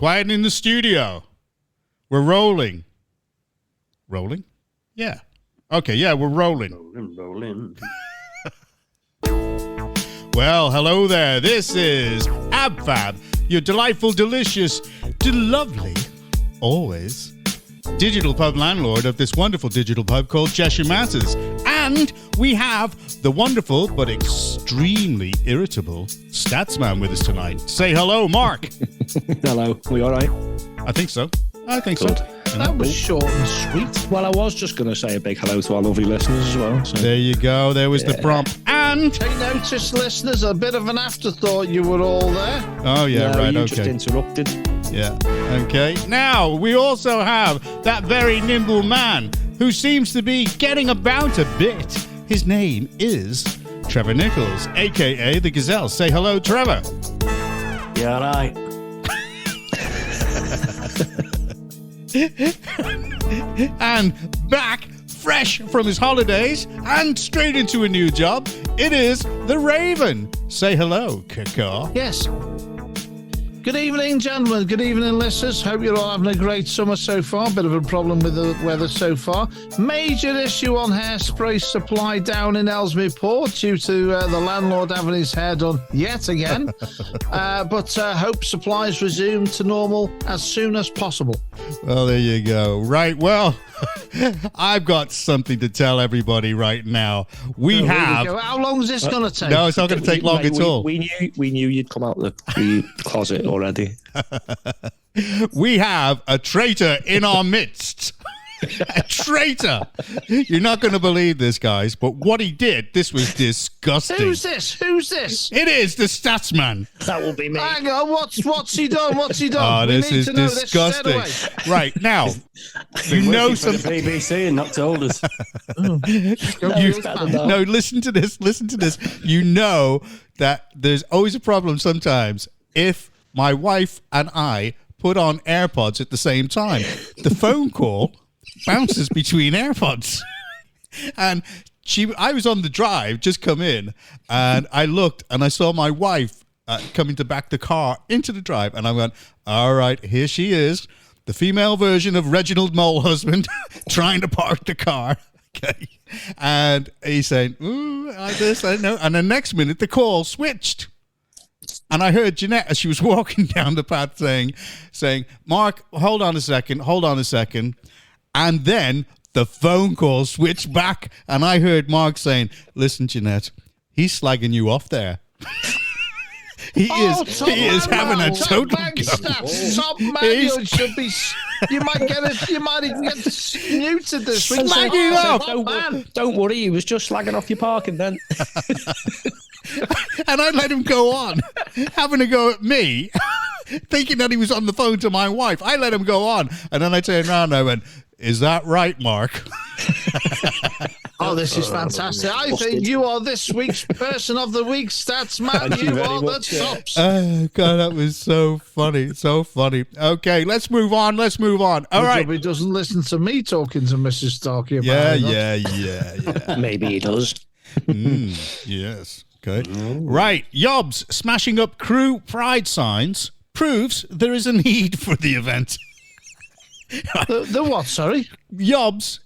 Quiet in the studio. We're rolling. Rolling? Yeah. Okay, yeah, we're rolling. Rolling. Well, hello there. This is Ab Fab, your delightful, delicious, delovely, always digital pub landlord of this wonderful digital pub called Cheshire Matters. And we have the wonderful but extremely irritable Statsman with us tonight. Say hello, Mark. Hello. We all right? I think so. Good. So. That was short and sweet. Well, I was just going to say a big hello to our lovely listeners as well. So. There you go. There was the prompt. And Take notice, listeners, a bit of an afterthought. You were all there. oh yeah, No, right. you Okay. just interrupted. Yeah. Okay. Now, we also have that very nimble man who seems to be getting about a bit. His name is Trevor Nicholls, a.k.a. the Gazelle. Say hello, Trevor. Yeah, right. And back, fresh from his holidays and straight into a new job, it is the Raven. Say hello, C-Caw. Yes. Good evening, gentlemen. Good evening, listeners. Hope you're all having a great summer so far. Bit of a problem with the weather so far. Major issue on hairspray supply down in Ellesmere Port due to the landlord having his hair done yet again. But hope supplies resume to normal as soon as possible. Well, there you go. Right. Well, I've got something to tell everybody right now. We Here have. go. How long is this going to take? No, it's not going to take long at all. We knew you'd come out the closet already. We have a traitor in our midst. A traitor. You're not going to believe this, guys, but what he did, this was disgusting. Who's this? Who's this? It is the Statsman. That will be me. Hang on, what's he done? What's he done? Oh, We this need is to know this disgusting. straight away. Right, now, you Been know working for some... the BBC and not told us. No, listen to this. You know that there's always a problem sometimes if my wife and I put on AirPods at the same time. The phone call bounces between AirPods. And I was on the drive, just come in, and I looked and I saw my wife coming to back the car into the drive, and I went, all right, here she is, the female version of Reginald Molehusband trying to park the car. Okay. And he's saying, ooh, I know. And the next minute, the call switched. And I heard Jeanette as she was walking down the path saying, Mark, hold on a second. And then the phone call switched back. And I heard Mark saying, listen, Jeanette, he's slagging you off there. He is having a total go. Top manual should be. You might even get muted this week. Slagging off. Don't worry, he was just slagging off your parking then. And I let him go on, having a go at me, thinking that he was on the phone to my wife. I let him go on, and then I turned around and I went, is that right, Mark? Oh, this is fantastic. I think you are this week's person of the week, Statsman. You are the tops. Oh, God, that was so funny. So funny. Okay, let's move on. All right. He doesn't listen to me talking to Mrs. Starkey about Yeah. Maybe he does. Yes. Okay. Right. Yobs smashing up crew pride signs proves there is a need for the event. The what, sorry? Yobs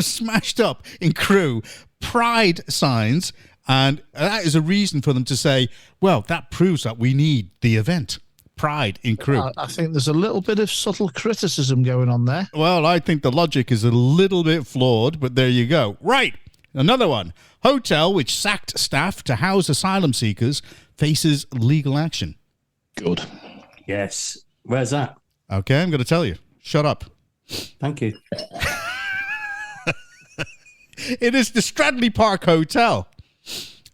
smashed up in crew pride signs, and that is a reason for them to say, well, that proves that we need the event. Pride in crew. I think there's a little bit of subtle criticism going on there. Well, I think the logic is a little bit flawed, but there you go. Right. Another one. Hotel which sacked staff to house asylum seekers faces legal action. Good. Yes. Where's that? Okay, I'm going to tell you. Shut up. Thank you. It is the Stradley Park Hotel.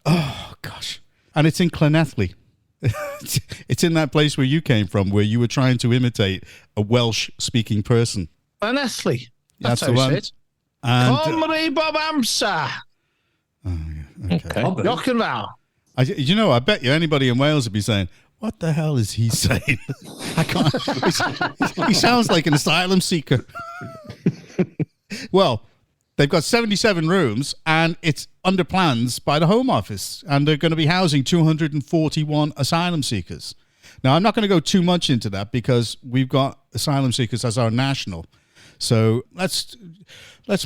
Oh, gosh. And it's in Llanelli. It's in that place where you came from, where you were trying to imitate a Welsh-speaking person. Llanelli. That's That's the how one. you say it. And, Cymru Bob Amsa. Okay. Rock and roll. I bet you anybody in Wales would be saying, what the hell is he saying? I can't. He sounds like an asylum seeker. Well, they've got 77 rooms, and it's under plans by the Home Office, and they're going to be housing 241 asylum seekers. Now, I'm not going to go too much into that because we've got asylum seekers as our national. So let's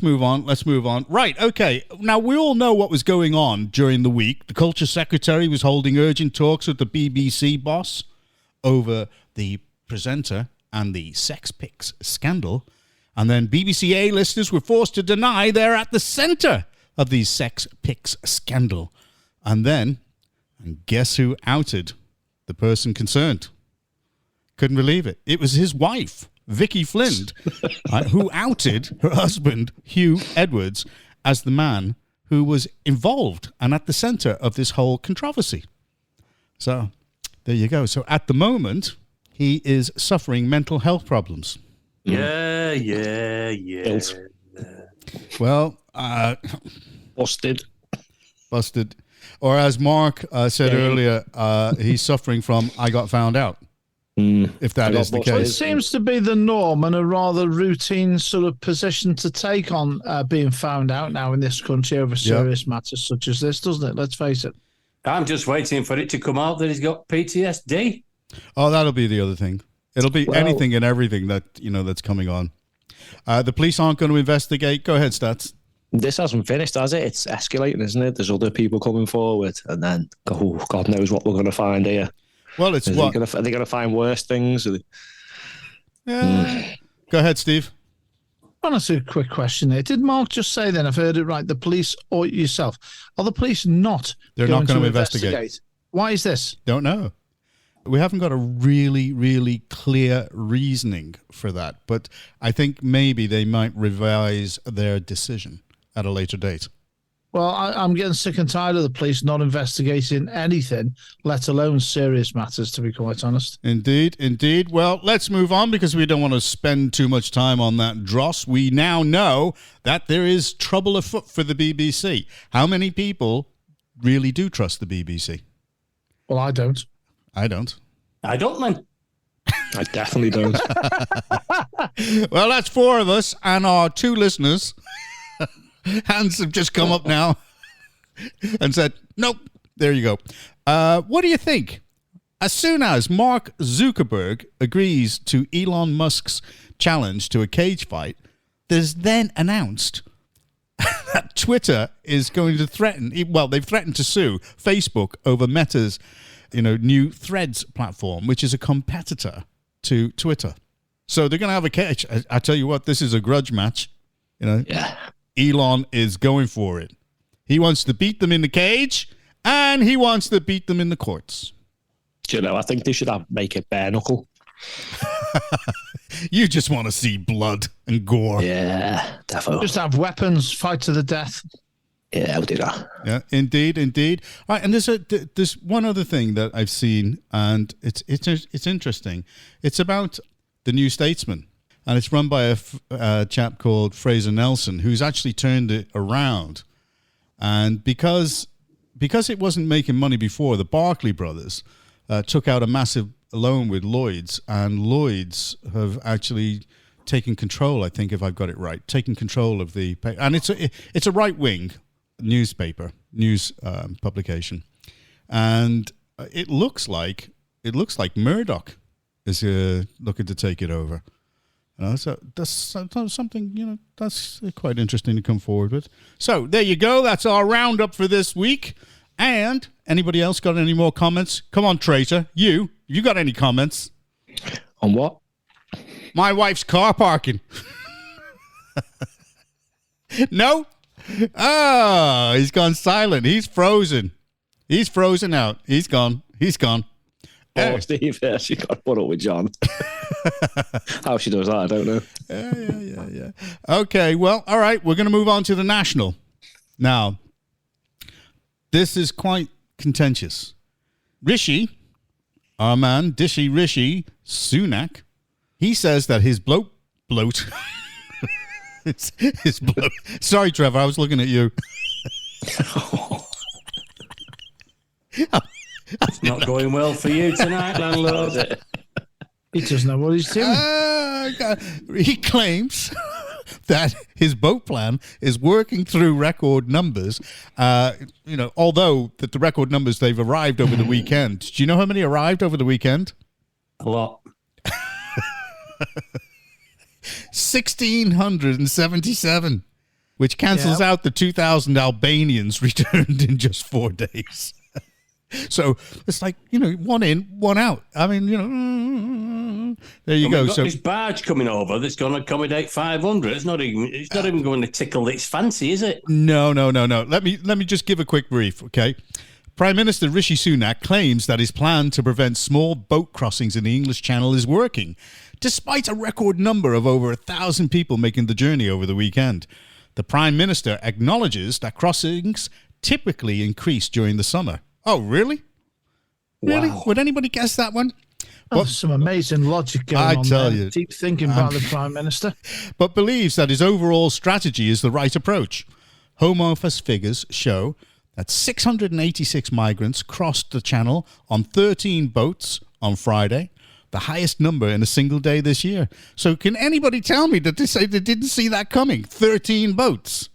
move on. Let's move on. Right. Okay. Now, we all know what was going on during the week. The Culture Secretary was holding urgent talks with the BBC boss over the presenter and the sex pics scandal. And then BBC A-listers were forced to deny they're at the centre of the sex pics scandal. And then, guess who outed the person concerned? Couldn't believe it. It was his wife, Vicky Flynn, who outed her husband, Hugh Edwards, as the man who was involved and at the centre of this whole controversy. So, there you go. So, at the moment, he is suffering mental health problems. Yeah. Well, Busted. Or as Mark said earlier, he's suffering from I got found out. If that is the Well, it case. seems to be the norm and a rather routine sort of position to take on being found out now in this country over serious matters such as this, doesn't it? Let's face it. I'm just waiting for it to come out that he's got PTSD. Oh, that'll be the other thing. It'll be anything and everything that, that's coming on. The police aren't going to investigate. Go ahead, Stats. This hasn't finished, has it? It's escalating, isn't it? There's other people coming forward, and then God knows what we're going to find here. Well, it's Are they going to find worse things? Yeah. Go ahead, Steve. I want to ask you a quick question here. Did Mark just say then, I've heard it right, the police or yourself, are the police not They're going not going to to investigate? Why is this? Don't know. We haven't got a really, really clear reasoning for that, but I think maybe they might revise their decision at a later date. Well, I'm getting sick and tired of the police not investigating anything, let alone serious matters, to be quite honest. Indeed. Well, let's move on because we don't want to spend too much time on that dross. We now know that there is trouble afoot for the BBC. How many people really do trust the BBC? Well, I don't. I don't. I don't, man. I definitely don't. Well, that's 4 of us and our 2 listeners. Hands have just come up now and said, nope, there you go. What do you think? As soon as Mark Zuckerberg agrees to Elon Musk's challenge to a cage fight, there's then announced that Twitter is going to threaten, well, they've threatened to sue Facebook over Meta's, new Threads platform, which is a competitor to Twitter. So they're going to have a cage. I tell you what, this is a grudge match. Yeah. Elon is going for it. He wants to beat them in the cage, and he wants to beat them in the courts. I think they should make it bare knuckle. You just want to see blood and gore. Yeah, definitely. Just have weapons, fight to the death. Yeah, I'll do that. Yeah, indeed. All right, and there's one other thing that I've seen, and it's interesting. It's about the New Statesman. And it's run by a chap called Fraser Nelson, who's actually turned it around. And because it wasn't making money before, the Barclay brothers took out a massive loan with Lloyd's, and Lloyd's have actually taken control, I think, if I've got it right, taken control of the paper. And it's a right-wing newspaper, news publication. And it looks like Murdoch is looking to take it over. So that's something, that's quite interesting to come forward with. So there you go. That's our roundup for this week. And anybody else got any more comments? Come on, Traitor. You got any comments? On what? My wife's car parking. No? Oh, he's gone silent. He's frozen. He's frozen out. He's gone. Oh, Steve, yeah, she got put up with John. How she does that, I don't know. Yeah. Okay, well, all right. We're going to move on to the national. Now, this is quite contentious. Rishi, our man, Dishy Rishi Sunak, he says that his bloat. his bloat. Sorry, Trevor, I was looking at you. It's not going well for you tonight, landlord. He doesn't know what he's doing. He claims that his boat plan is working through record numbers. Although that the record numbers, they've arrived over the weekend. Do you know how many arrived over the weekend? A lot. 1,677, which cancels out the 2,000 Albanians returned in just 4 days. So it's like, one in, one out. I mean, there you go. We've got this barge coming over that's going to accommodate 500. It's not even going to tickle its fancy, is it? No. Let me just give a quick brief, okay? Prime Minister Rishi Sunak claims that his plan to prevent small boat crossings in the English Channel is working, despite a record number of over 1,000 people making the journey over the weekend. The Prime Minister acknowledges that crossings typically increase during the summer. Oh, really? Really? Wow. Would anybody guess that one? But some amazing logic going on tell there. you. Deep thinking by the Prime Minister. But believes that his overall strategy is the right approach. Home Office figures show that 686 migrants crossed the channel on 13 boats on Friday, the highest number in a single day this year. So can anybody tell me that they didn't see that coming? 13 boats.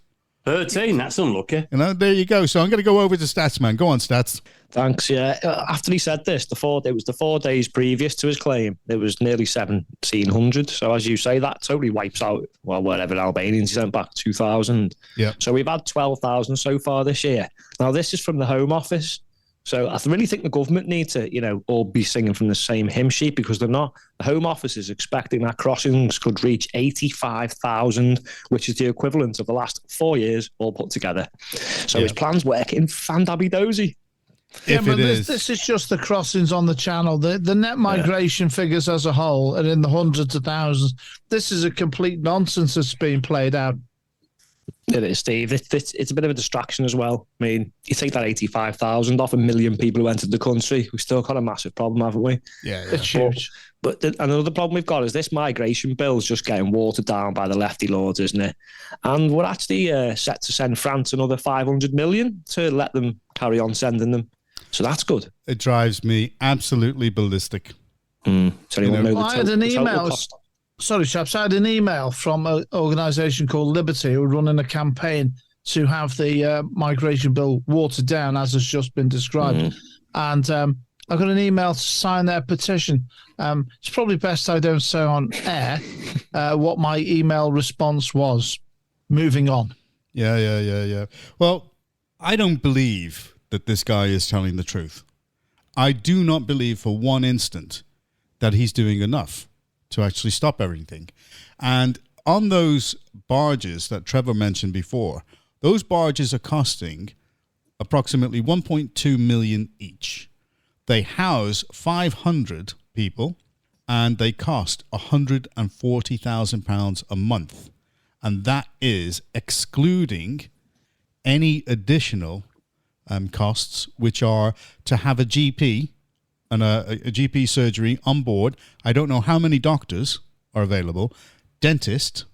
13, that's unlucky. There you go. So I'm going to go over to Stats, man. Go on, Stats. Thanks. Yeah. After he said this, it was the 4 days previous to his claim. It was nearly 1,700. So as you say, that totally wipes out whatever Albanians he sent back, 2,000. Yeah. So we've had 12,000 so far this year. Now this is from the Home Office. So I really think the government need to, all be singing from the same hymn sheet, because they're not. The Home Office is expecting that crossings could reach 85,000, which is the equivalent of the last 4 years all put together. So his plan's working fandabby-dozy. This is just the crossings on the channel. The net migration figures as a whole are in the hundreds of thousands. This is a complete nonsense that's being played out. It is, Steve. It's a bit of a distraction as well. I mean, you take that 85,000 off 1 million people who entered the country, we've still got a massive problem, haven't we? Yeah. It's huge. But another problem we've got is this migration bill is just getting watered down by the lefty lords, isn't it? And we're actually set to send France another 500 million to let them carry on sending them. So that's good. It drives me absolutely ballistic. So anyone know I had an email. Sorry, chaps. I had an email from an organisation called Liberty who are running a campaign to have the migration bill watered down, as has just been described. And I got an email to sign their petition. It's probably best I don't say on air what my email response was. Moving on. Yeah. Well, I don't believe that this guy is telling the truth. I do not believe for one instant that he's doing enough to actually stop everything. And on those barges that Trevor mentioned before, those barges are costing approximately 1.2 million each. They house 500 people and they cost £140,000 a month. And that is excluding any additional costs, which are to have a GP and a GP surgery on board. I don't know how many doctors are available, dentist,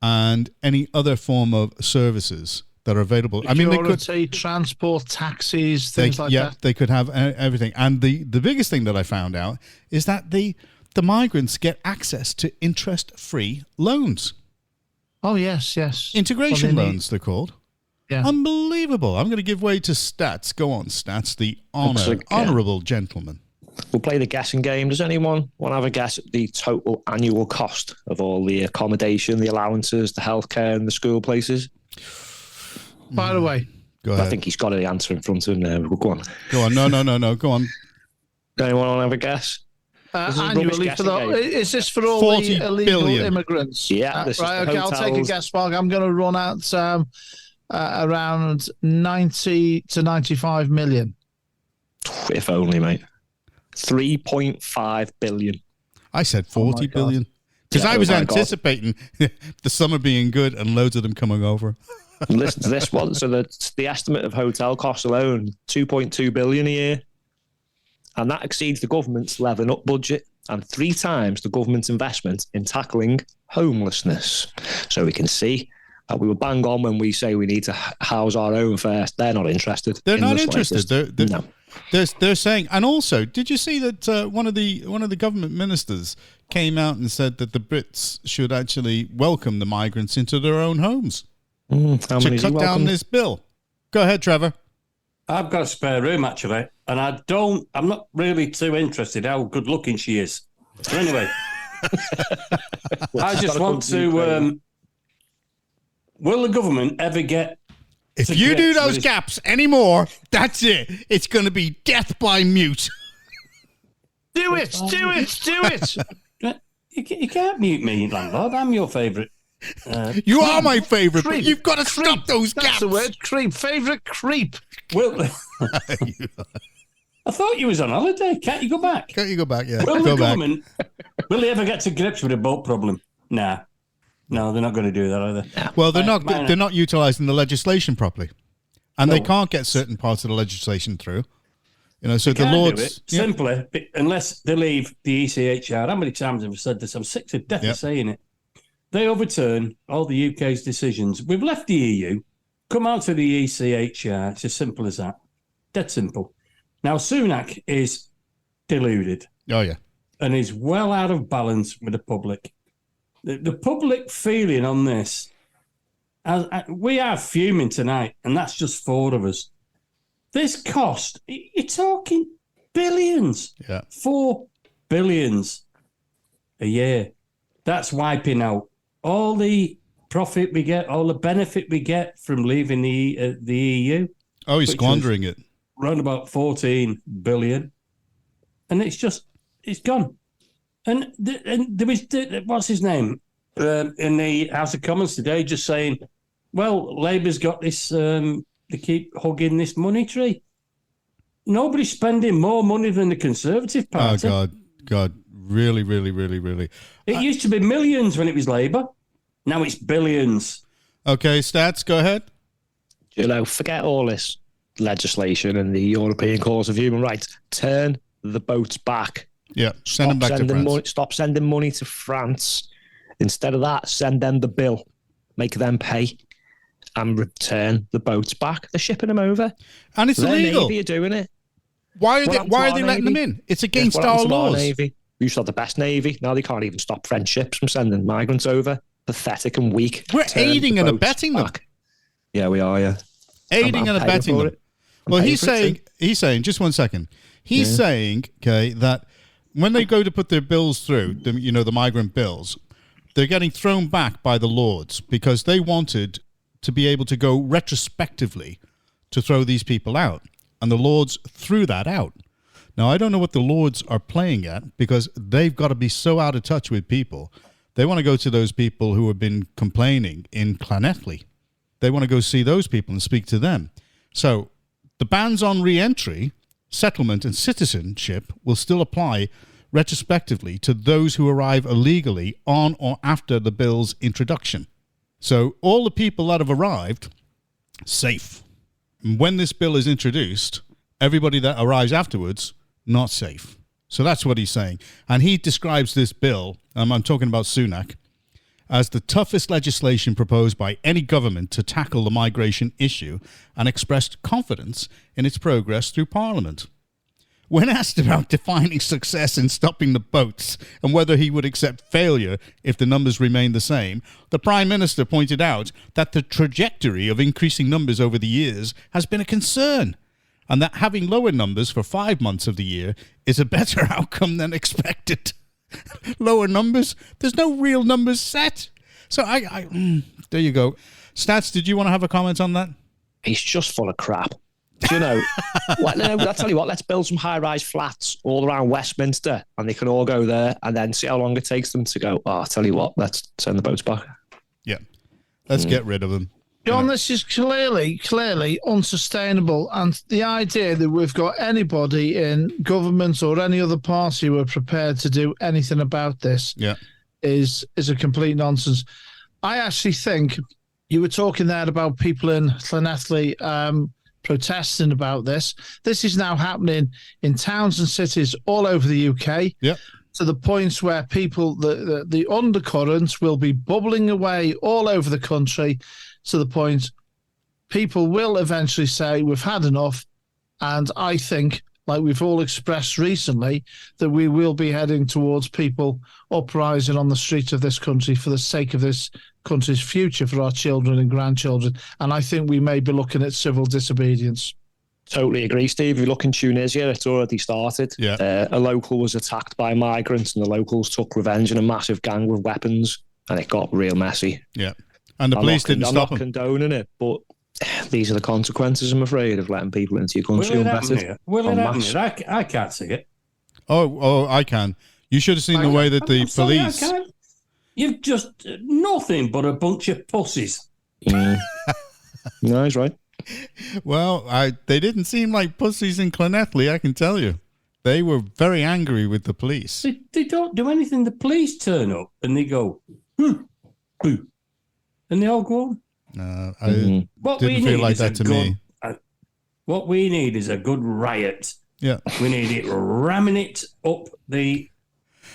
and any other form of services that are available. I mean, they could say transport, taxis, things like that. Yeah, they could have everything. And the biggest thing that I found out is that the migrants get access to interest-free loans. Oh, yes. Integration loans, they're called. Yeah. Unbelievable. I'm going to give way to Stats. Go on, Stats, the honourable gentleman. We'll play the guessing game. Does anyone want to have a guess at the total annual cost of all the accommodation, the allowances, the healthcare, and the school places? By the way, go ahead. I think he's got the answer in front of him there. Go on. Go on. No. Go on. Anyone want to have a guess? Annually, is this for all the illegal immigrants? Yeah. Right, okay, I'll take a guess, Mark. I'm going to run out around 90 to 95 million. If only, mate. 3.5 billion. I said 40 billion. Because I was anticipating the summer being good and loads of them coming over. Listen to this one. So the estimate of hotel costs alone, 2.2 billion a year. And that exceeds the government's Levelling Up budget and 3 times the government's investment in tackling homelessness. So we can see that we were bang on when we say we need to house our own first. They're not interested. They're not interested. No. They're saying, and also, did you see that one of the government ministers came out and said that the Brits should actually welcome the migrants into their own homes How to many cut down this bill? Go ahead, Trevor. I've got a spare room, actually. and I'm not really too interested how good looking she is. So anyway, I just want to, will the government ever get... If you do those gaps anymore, that's it. It's going to be death by mute. Do it. You can't mute me, landlord. I'm your favourite. You are my favourite, but you've got to stop those gaps. That's the word, creep. Favourite creep. Well, I thought you was on holiday. Can't you go back? Can't you go back? Yeah. Will go the back. government, will they ever get to grips with a boat problem? Nah. No, they're not going to do that either. Well, they're not utilising the legislation properly, and they can't get certain parts of the legislation through. You know, so the Lords simply, unless they leave the ECHR. How many times have I said this? I'm sick to death of saying it. They overturn all the UK's decisions. We've left the EU. Come out to the ECHR. It's as simple as that. Dead simple. Now Sunak is deluded. Oh yeah, and is well out of balance with the public. The public feeling on this, we are fuming tonight, and that's just 4 of us. This cost, you're talking billions. Yeah. 4 billions a year. That's wiping out all the profit we get, all the benefit we get from leaving the EU. Oh, he's squandering it. Around about 14 billion. And it's gone. And there was, what's his name, in the House of Commons today, just saying, well, Labour's got this, they keep hugging this money tree. Nobody's spending more money than the Conservative Party. Oh, God. Really, really, really, really. It used to be millions when it was Labour. Now it's billions. Okay, Stats, go ahead. You know, forget all this legislation and the European Court of Human Rights. Turn the boats back. Yeah, send them back to France. Stop sending money to France. Instead of that, send them the bill. Make them pay and return the boats back. They're shipping them over. And it's illegal. Navy are doing it. Why are they letting them in? It's against our laws. Navy? We used to have the best Navy. Now they can't even stop French ships from sending migrants over. Pathetic and weak. We're aiding and abetting them. Yeah, we are, yeah. Aiding and abetting them. Well, he's saying, just one second. He's saying, okay, that when they go to put their bills through, the migrant bills, they're getting thrown back by the Lords because they wanted to be able to go retrospectively to throw these people out. And the Lords threw that out. Now, I don't know what the Lords are playing at because they've got to be so out of touch with people. They want to go to those people who have been complaining in Llanelli. They want to go see those people and speak to them. So the bans on re-entry, settlement and citizenship will still apply retrospectively to those who arrive illegally on or after the bill's introduction. So all the people that have arrived, safe. And when this bill is introduced, everybody that arrives afterwards, not safe. So that's what he's saying. And he describes this bill, I'm talking about Sunak, as the toughest legislation proposed by any government to tackle the migration issue and expressed confidence in its progress through Parliament. When asked about defining success in stopping the boats and whether he would accept failure if the numbers remained the same, the Prime Minister pointed out that the trajectory of increasing numbers over the years has been a concern, and that having lower numbers for 5 months of the year is a better outcome than expected. Lower numbers? There's no real numbers set. So there you go. Stats, did you want to have a comment on that? He's just full of crap. Do you know? I'll tell you what, let's build some high-rise flats all around Westminster and they can all go there and then see how long it takes them to go, I'll tell you what, let's send the boats back. Yeah. Let's get rid of them. John, this is clearly unsustainable. And the idea that we've got anybody in government or any other party who are prepared to do anything about this is a complete nonsense. I actually think you were talking there about people in Llanelli protesting about this. This is now happening in towns and cities all over the UK. Yep. To the point where people, the undercurrents will be bubbling away all over the country, to the point people will eventually say, we've had enough. And I think, like we've all expressed recently, that we will be heading towards people uprising on the streets of this country for the sake of this country's future, for our children and grandchildren. And I think we may be looking at civil disobedience. Totally agree, Steve. If you look in Tunisia, it's already started. Yeah. A local was attacked by migrants, and the locals took revenge in a massive gang with weapons, and it got real messy. Yeah. And the police didn't stop them. I'm not condoning it, but these are the consequences, I'm afraid, of letting people into your country. Will it happen here? I can't see it. Oh, I can. You should have seen the way that the police... You've just nothing but a bunch of pussies. No, he's right. Well, they didn't seem like pussies in Llanelli, I can tell you. They were very angry with the police. They don't do anything. The police turn up and they go, boo, and they all go on. I didn't feel like that to me. What we need is a good riot. Yeah. We need it ramming it up the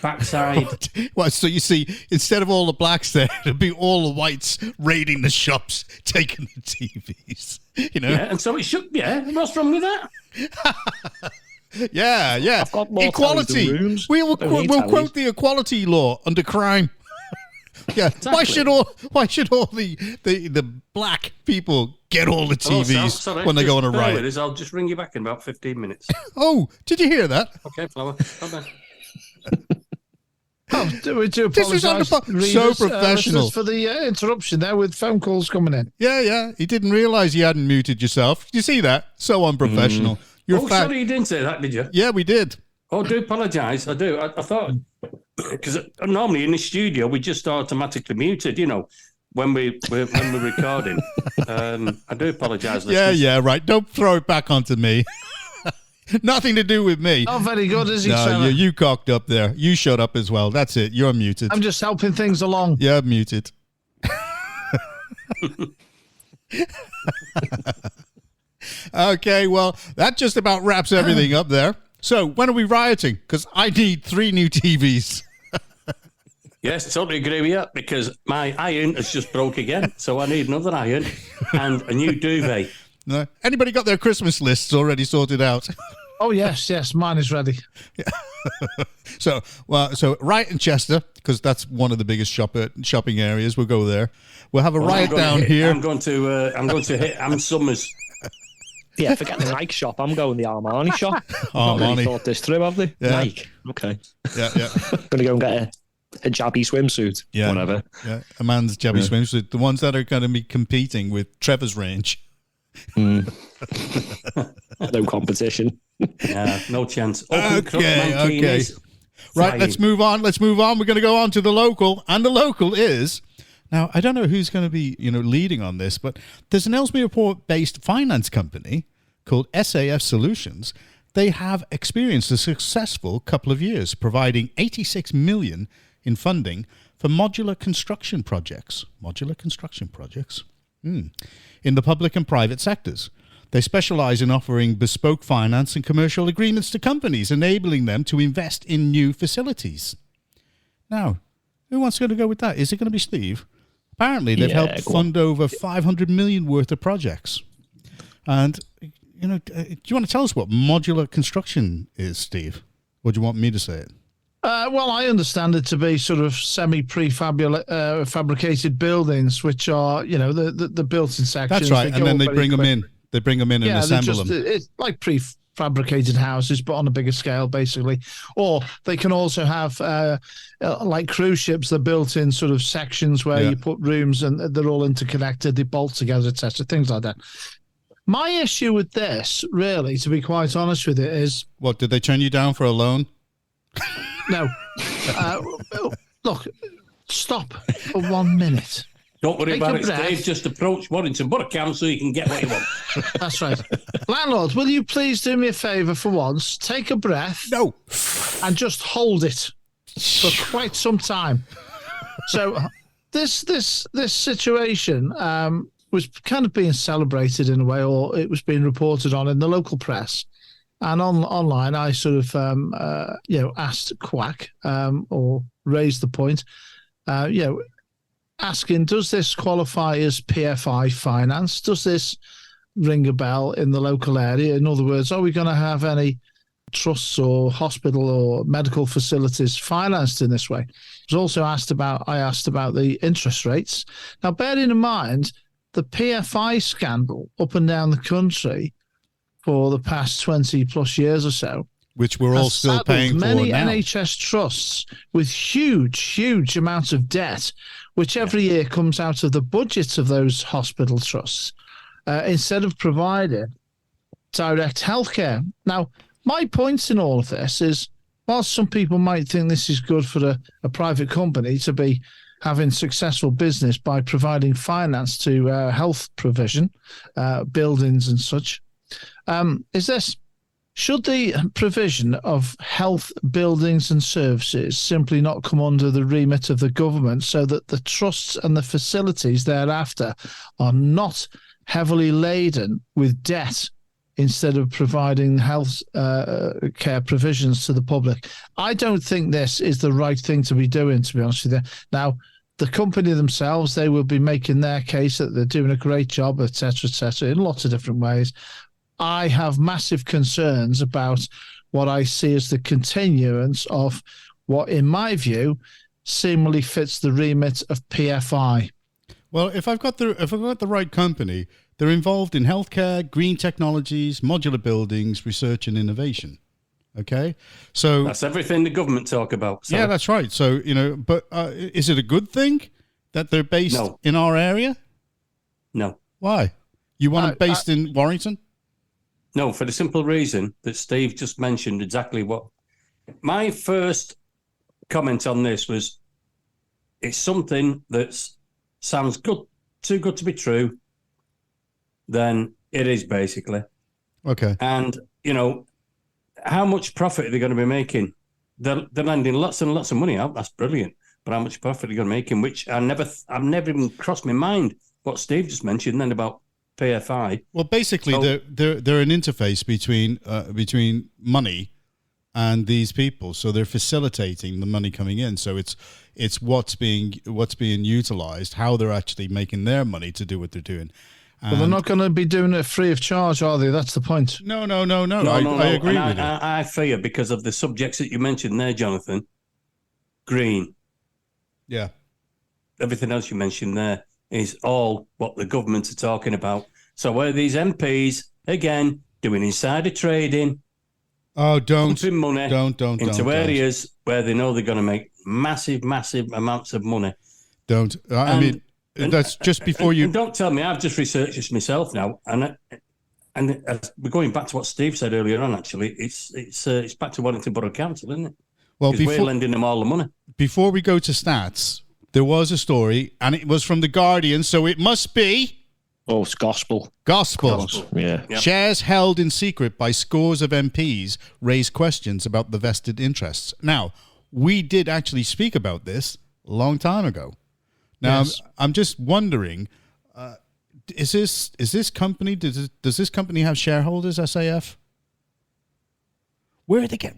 backside. Well, so you see, instead of all the blacks there, it'd be all the whites raiding the shops, taking the TVs. You know? Yeah, and so it should. Yeah, what's wrong with that? Yeah. I've got more equality. We'll quote the equality law under crime. Yeah. Exactly. Why should all the black people get all the TVs when they go on a riot? I'll just ring you back in about 15 minutes. Oh, did you hear that? Okay, Flower. Bye-bye. We do apologise. So professional for the interruption there with phone calls coming in. Yeah. He didn't realise you hadn't muted yourself. You see that? So unprofessional. Sorry, you didn't say that, did you? Yeah, we did. Oh, I do apologise. I do. I thought, because normally in the studio we just automatically muted, when we're recording. I do apologise. Yeah, right. Don't throw it back onto me. Nothing to do with me. Oh, very good, is he, No, you cocked up there. You shut up as well. That's it. You're muted. I'm just helping things along. Yeah, muted. Okay, well, that just about wraps everything up there. So, when are we rioting? Because I need 3 new TVs. Yes, totally agree with you, because my iron has just broke again. So I need another iron and a new duvet. No. Anybody got their Christmas lists already sorted out? Oh, yes, mine is ready. Yeah. So riot in Chester, because that's one of the biggest shopping areas. We'll go there. We'll have a riot down here. I'm going to hit Am Summers. Yeah, forget the Nike shop. I'm going the Armani shop. Armani. Not really thought this through, have they? Yeah. Nike. Okay. Yeah. Going to go and get a jabby swimsuit. Yeah. Whatever. Yeah. A man's jabby swimsuit. The ones that are going to be competing with Trevor's range. No competition. Yeah, no chance. Okay. Right, let's move on. We're going to go on to the local, and the local is... Now, I don't know who's going to be, leading on this, but there's an Ellesmere-based finance company called SAF Solutions. They have experienced a successful couple of years, providing 86 million in funding for modular construction projects. In the public and private sectors. They specialize in offering bespoke finance and commercial agreements to companies, enabling them to invest in new facilities. Now, who wants to go with that? Is it going to be Steve? Apparently, they've helped fund over 500 million worth of projects. And, do you want to tell us what modular construction is, Steve? Or do you want me to say it? Well, I understand it to be sort of semi-prefabricated buildings, which are, the built-in sections. That's right, and then they bring them in. They bring them in and assemble them. It's like prefabricated houses, but on a bigger scale, basically. Or they can also have, like cruise ships, they're built in sort of sections where you put rooms and they're all interconnected, they bolt together, etc., things like that. My issue with this, really, to be quite honest with it, is... What, did they turn you down for a loan? No. Look, stop for 1 minute. Don't worry about it, Dave. Just approach Warrington Borough Council so you can get what you want. That's right. Landlord, will you please do me a favour for once? Take a breath. No. And just hold it for quite some time. So this situation was kind of being celebrated in a way, or it was being reported on in the local press. And online, I sort of, asked Quack or raised the point, asking, does this qualify as PFI finance? Does this ring a bell in the local area? In other words, are we going to have any trusts or hospital or medical facilities financed in this way? I asked about the interest rates. Now, bearing in mind the PFI scandal up and down the country for the past 20 plus years or so, which we're all still paying for many now. NHS trusts with huge amounts of debt, which every year comes out of the budgets of those hospital trusts, instead of providing direct healthcare. Now, my point in all of this is, while some people might think this is good for a private company to be having successful business by providing finance to health provision, buildings and such, should the provision of health buildings and services simply not come under the remit of the government so that the trusts and the facilities thereafter are not heavily laden with debt instead of providing health care provisions to the public? I don't think this is the right thing to be doing, to be honest with you. Now, the company themselves, they will be making their case that they're doing a great job, et cetera, in lots of different ways. I have massive concerns about what I see as the continuance of what, in my view, seemingly fits the remit of PFI. Well, if I've got the right company, they're involved in healthcare, green technologies, modular buildings, research and innovation. Okay, so that's everything the government talk about. So. Yeah, that's right. So but is it a good thing that they're based in our area? No. Why? You want it based in Warrington? No, for the simple reason that Steve just mentioned exactly what. My first comment on this was, it's something that sounds good, too good to be true. Then it is, basically. Okay. And, how much profit are they going to be making? They're landing lots and lots of money out. That's brilliant. But how much profit are they going to be making? Which I've never even crossed my mind what Steve just mentioned then about PFI. Well, basically, they're an interface between money and these people. So they're facilitating the money coming in. So it's what's being utilized, how they're actually making their money to do what they're doing. Well, they're not going to be doing it free of charge, are they? That's the point. No. I agree with you. I fear, because of the subjects that you mentioned there, Jonathan, green. Yeah. Everything else you mentioned there is all what the government are talking about. So where these MPs, again, doing insider trading, pumping money into areas where they know they're going to make massive amounts of money. That's just before you... And don't tell me, I've just researched this myself now, and we're going back to what Steve said earlier on, actually. It's back to Wellington Borough Council, isn't it? Well, because we're lending them all the money. Before we go to stats, there was a story, and it was from The Guardian, so it must be... Oh, it's gospel. Gospel. Yeah. Yep. Shares held in secret by scores of MPs raise questions about the vested interests. Now, we did actually speak about this a long time ago. Now, yes. I'm just wondering, does this company have shareholders, SAF? Where do they get?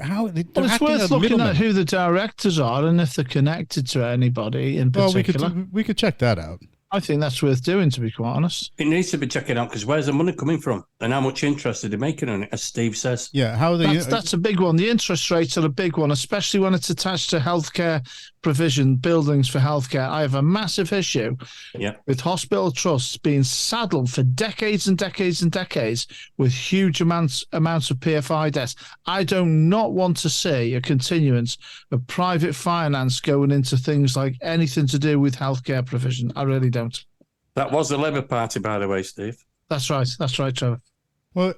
How? Well, it's worth looking at who the directors are and if they're connected to anybody in particular. Well, we could check that out. I think that's worth doing, to be quite honest. It needs to be checking out, because where's the money coming from and how much interest are they making on it, as Steve says. Yeah, how are they? That's a big one. The interest rates are a big one, especially when it's attached to healthcare provision, buildings for healthcare. I have a massive issue with hospital trusts being saddled for decades and decades and decades with huge amounts of PFI debt. I do not want to see a continuance of private finance going into things like anything to do with healthcare provision. I really don't. That was the Labour Party, by the way, Steve. That's right, Trevor. Well,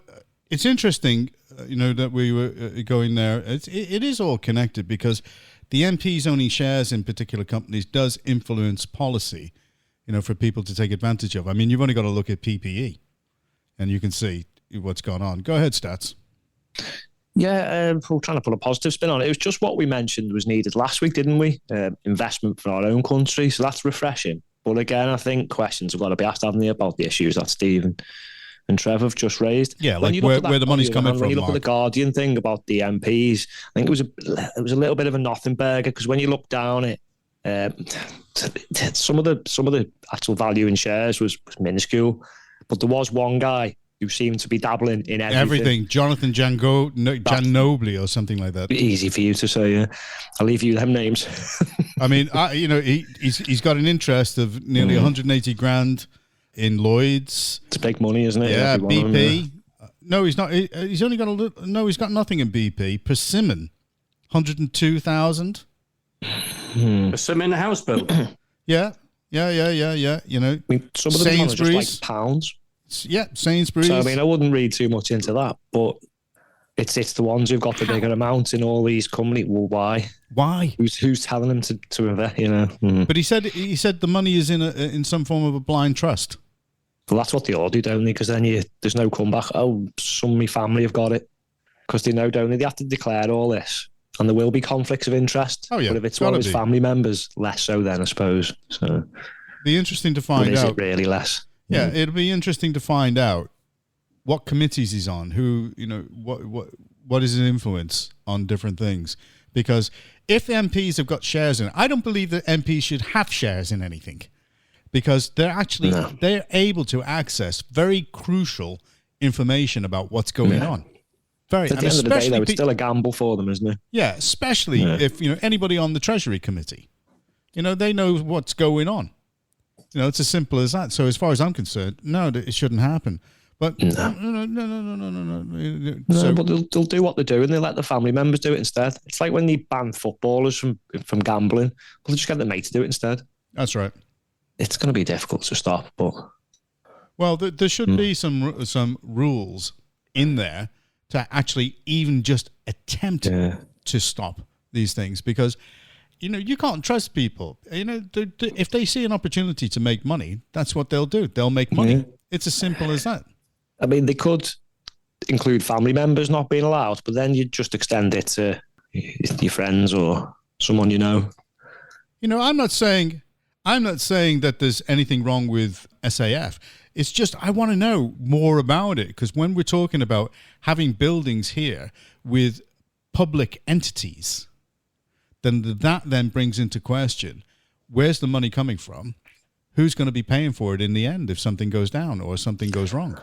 it's interesting, that we were going there. It is all connected, because the MPs owning shares in particular companies does influence policy, for people to take advantage of. I mean, you've only got to look at PPE, and you can see what's gone on. Go ahead, Stats. Yeah, we're trying to put a positive spin on it. It was just what we mentioned was needed last week, didn't we? Investment for our own country, so that's refreshing. But again, I think questions have got to be asked, haven't they, about the issues that Steve and Trevor have just raised. Yeah, like where the money's coming from. When you look at the Guardian thing about the MPs, I think it was a little bit of a nothing burger, because when you look down it, some of the actual value in shares was minuscule, but there was one guy who seemed to be dabbling in everything. Jonathan Janobly or something like that. Easy for you to say. Yeah. I'll leave you them names. I mean, he's got an interest of nearly 180 grand in Lloyd's. It's big money, isn't it? Yeah, BP. No, he's not. He's only got he's got nothing in BP. Persimmon, 102,000. Persimmon house bill. Yeah. You know, I mean, some of them are just Sainsbury's. like pounds. Yeah, Sainsbury's. So I mean, I wouldn't read too much into that, but it's the ones who've got the bigger amounts in all these companies. Well, why? Why? Who's telling them to invest? You know. But he said the money is in some form of a blind trust. Well, that's what they all do, don't they? Because then there's no comeback. Oh, some of my family have got it. Because they know, don't they? They have to declare all this. And there will be conflicts of interest. Oh, yeah. But if it's one of his family members, less so then, I suppose. So be interesting to find out. Is it really less? Yeah, it'll be interesting to find out what committees he's on, who, you know, what is his influence on different things. Because if MPs have got shares in it, I don't believe that MPs should have shares in anything. Because they're able to access very crucial information about what's going on. Very, at the end of the day, though, it's still a gamble for them, isn't it? Yeah, especially if, you know, anybody on the Treasury Committee, you know, they know what's going on. You know, it's as simple as that. So as far as I'm concerned, no, it shouldn't happen. But no. So, but they'll do what they do, and they let the family members do it instead. It's like when they ban footballers from gambling. Well, they just get the mate to do it instead. That's right. It's going to be difficult to stop, but well, there should be some rules in there to actually even just attempt to stop these things, because you know you can't trust people. You know, if they see an opportunity to make money, that's what they'll do. They'll make money. It's as simple as that. I mean, they could include family members not being allowed, but then you just extend it to your friends or someone you know. You know, I'm not saying that there's anything wrong with SAF. It's just I want to know more about it, because when we're talking about having buildings here with public entities, then that brings into question, where's the money coming from? Who's going to be paying for it in the end if something goes down or something goes wrong?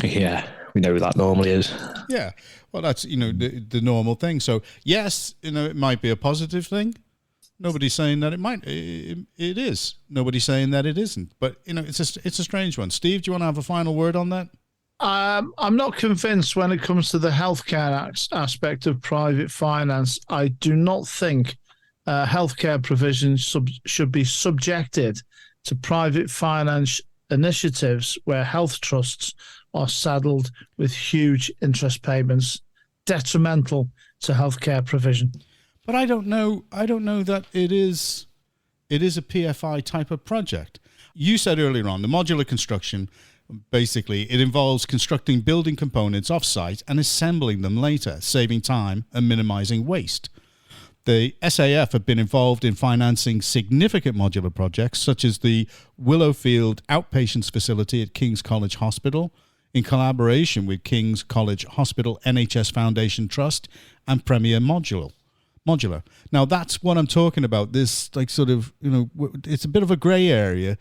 Yeah, we know who that normally is. Yeah, well, that's, you know, the normal thing. So, yes, you know, it might be a positive thing. Nobody's saying that it is. Nobody's saying that it isn't. But, you know, it's a strange one. Steve, do you want to have a final word on that? I'm not convinced when it comes to the healthcare aspect of private finance. I do not think healthcare provisions should be subjected to private finance initiatives where health trusts are saddled with huge interest payments, detrimental to healthcare provision. But I don't know that it is a PFI type of project. You said earlier on, the modular construction, basically, it involves constructing building components off-site and assembling them later, saving time and minimizing waste. The SAF have been involved in financing significant modular projects, such as the Willowfield Outpatients Facility at King's College Hospital, in collaboration with King's College Hospital NHS Foundation Trust and Premier Modular. Now, that's what I'm talking about. This, like, sort of, you know, it's a bit of a grey area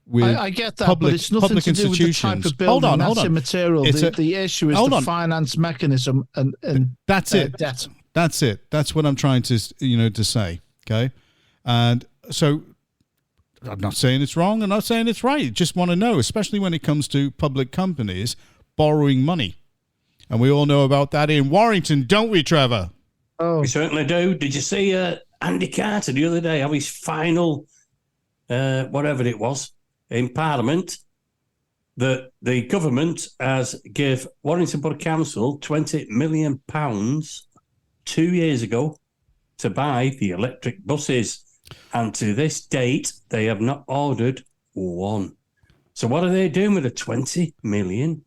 with I get that, but it's nothing to do with the type of building. Hold on. Immaterial. The issue is the finance mechanism and that's it. Debt. That's it. That's what I'm trying to say. Okay, and so I'm not saying it's wrong. I'm not saying it's right. Just want to know, especially when it comes to public companies borrowing money, and we all know about that in Warrington, don't we, Trevor? Oh, we certainly do. Did you see Andy Carter the other day have his final, whatever it was, in Parliament? That the government has give Warrington Borough Council £20 million 2 years ago to buy the electric buses, and to this date they have not ordered one. So what are they doing with the £20 million?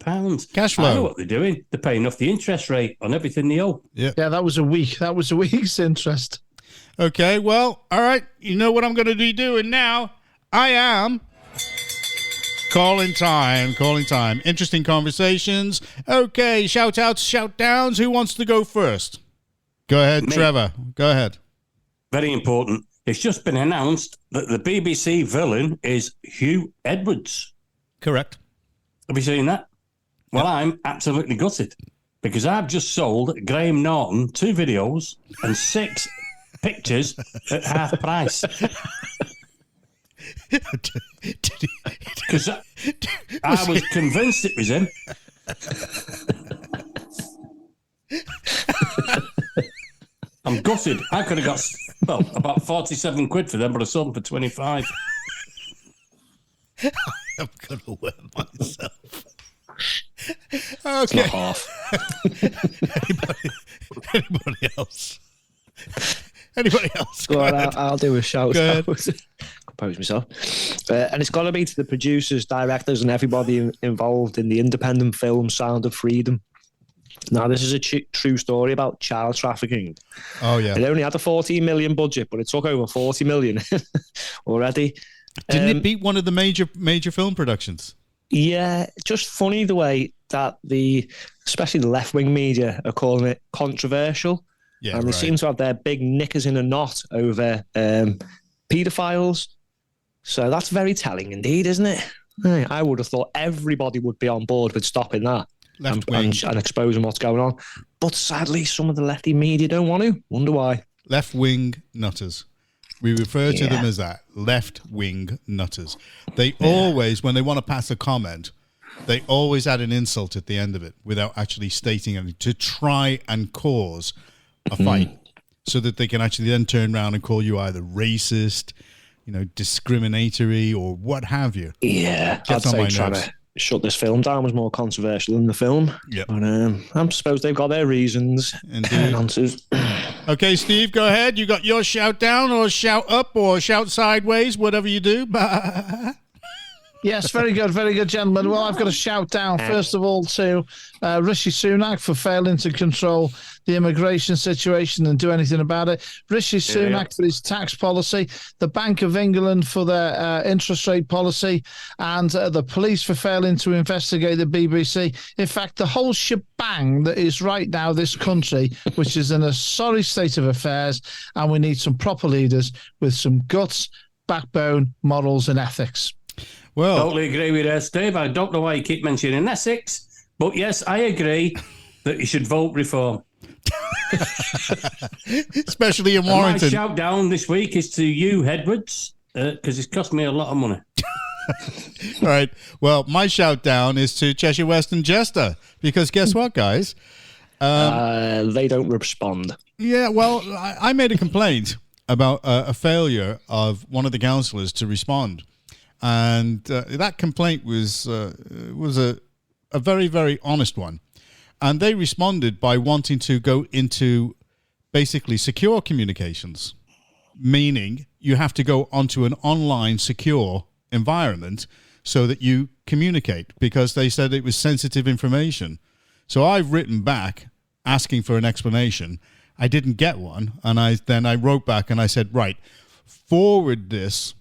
Cash flow. I know what they're doing. They're paying off the interest rate on everything they owe. Yeah, that was a week's interest. Okay, well, all right. You know what I'm going to be doing now? I am calling time. Interesting conversations. Okay, shout outs, shout downs. Who wants to go first? Go ahead, Me. Trevor. Go ahead. Very important. It's just been announced that the BBC villain is Hugh Edwards. Correct. Have you seen that? Well, yep. I'm absolutely gutted because I've just sold Graham Norton 2 videos and 6 pictures at half price. Because I was convinced it was him. I'm gutted. I could have got, about 47 quid for them, but I sold them for 25. I'm going to wear myself. It's Okay. not half. Anybody else? Anybody else? Go on, I'll do a shout Go out. Compose myself. And it's got to be to the producers, directors, and everybody involved in the independent film Sound of Freedom. Now, this is a true story about child trafficking. Oh, yeah. It only had a 14 million budget, but it took over 40 million already. Didn't it beat one of the major film productions? Yeah, just funny the way that especially the left-wing media are calling it controversial. Yeah, and they seem to have their big knickers in a knot over paedophiles. So that's very telling indeed, isn't it? I would have thought everybody would be on board with stopping that and exposing what's going on. But sadly, some of the lefty media don't want to. Wonder why. Left-wing nutters. We refer to them as that, left-wing nutters. They always, when they want to pass a comment, they always add an insult at the end of it without actually stating anything to try and cause a fight so that they can actually then turn around and call you either racist, discriminatory or what have you. Yeah, Gets I'd on my say trying nerves. to shut this film down was more controversial than the film. Yep. But I suppose they've got their reasons. Indeed. Answers. Okay, Steve, go ahead. You got your shout down or shout up or shout sideways, whatever you do. Yes, very good, gentlemen. Well, I've got a shout down, first of all, to Rishi Sunak for failing to control the immigration situation and do anything about it. Rishi Sunak for his tax policy, the Bank of England for their interest rate policy, and the police for failing to investigate the BBC. In fact, the whole shebang that is right now this country, which is in a sorry state of affairs, and we need some proper leaders with some guts, backbone, morals, and ethics. Well, Totally agree with Steve. I don't know why you keep mentioning Essex, but yes, I agree that you should vote reform. especially in And my Warrington. shout down this week is to you, Edwards, because it's cost me a lot of money. All right. Well, my shout down is to Cheshire Western Jester because guess what, guys? They don't respond. Yeah, well, I made a complaint about a failure of one of the councillors to respond. And that complaint was a very, very honest one. And they responded by wanting to go into basically secure communications, meaning you have to go onto an online secure environment so that you communicate because they said it was sensitive information. So I've written back asking for an explanation. I didn't get one. And I wrote back and I said, right, forward this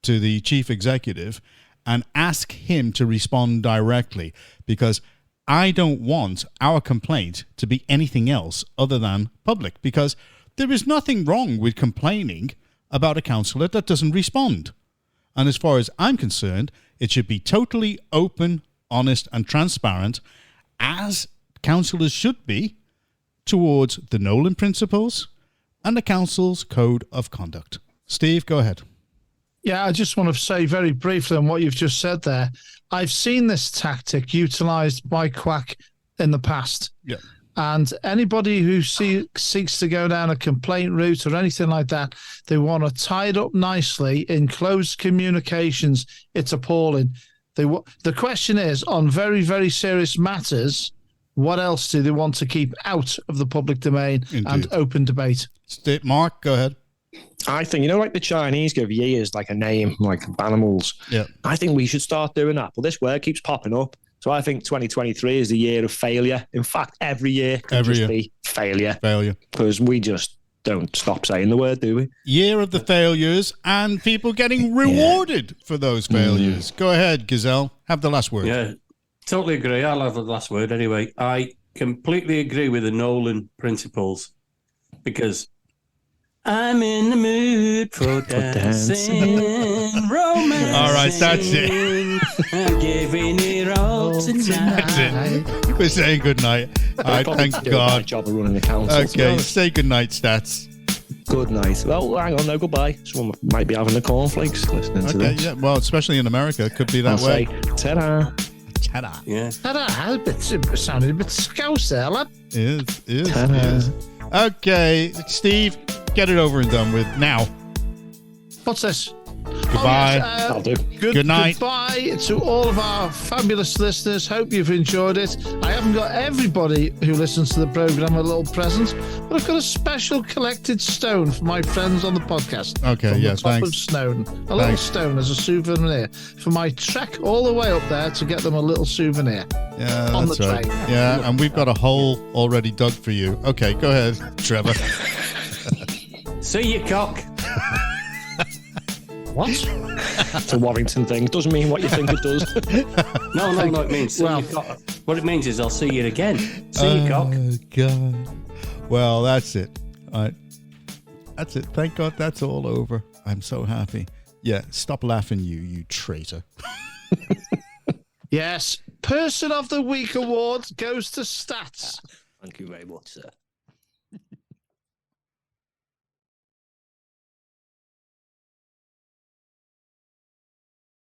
to the chief executive and ask him to respond directly because I don't want our complaint to be anything else other than public because there is nothing wrong with complaining about a councillor that doesn't respond. And as far as I'm concerned, it should be totally open, honest and transparent as councillors should be towards the Nolan principles and the council's code of conduct. Steve, go ahead. Yeah, I just want to say very briefly on what you've just said there. I've seen this tactic utilised by Quack in the past. Yeah. And anybody who seeks to go down a complaint route or anything like that, they want to tie it up nicely in closed communications. It's appalling. The question is, on very, very serious matters, what else do they want to keep out of the public domain and open debate? Mark, go ahead. I think, like the Chinese give years like a name, like animals. Yeah. I think we should start doing that. But this word keeps popping up. So I think 2023 is the year of failure. In fact, every year can be failure. Failure. Because we just don't stop saying the word, do we? Year of the failures and people getting rewarded for those failures. Go ahead, Gazelle. Have the last word. Yeah, totally agree. I'll have the last word anyway. I completely agree with the Nolan principles because I'm in the mood for dancing, romance. All right, that's it. I'm giving it all tonight. That's it. We're saying good night. All right, thank God. Job of running the council. Okay, say good night, Stats. Good night. Well, hang on, no, goodbye. Someone might be having the cornflakes listening to this. Yeah, well, especially in America, it could be that I'll way. say, ta-da. Ta-da. Yeah. Ta-da, it sounded a bit scouse there, lad. It is. Okay, Steve, get it over and done with now. What's this? Goodbye. I'll do. Good night. Goodbye to all of our fabulous listeners. Hope you've enjoyed it. I haven't got everybody who listens to the programme a little present, but I've got a special collected stone for my friends on the podcast. Okay, from yeah, the top thanks. of Snowdon. A little stone as a souvenir for my trek all the way up there to get them a little souvenir. Yeah, on that's the right. train. Yeah, and we've got a hole already dug for you. Okay, go ahead, Trevor. See you, cock. What? It's a Warrington thing. It doesn't mean what you think it does. No, it means see you, cock. What it means is I'll see you again. See you, cock. Oh, God. Well, that's it. All right. That's it. Thank God that's all over. I'm so happy. Yeah, stop laughing, you traitor. Yes. Person of the Week award goes to Stats. Thank you very much, sir.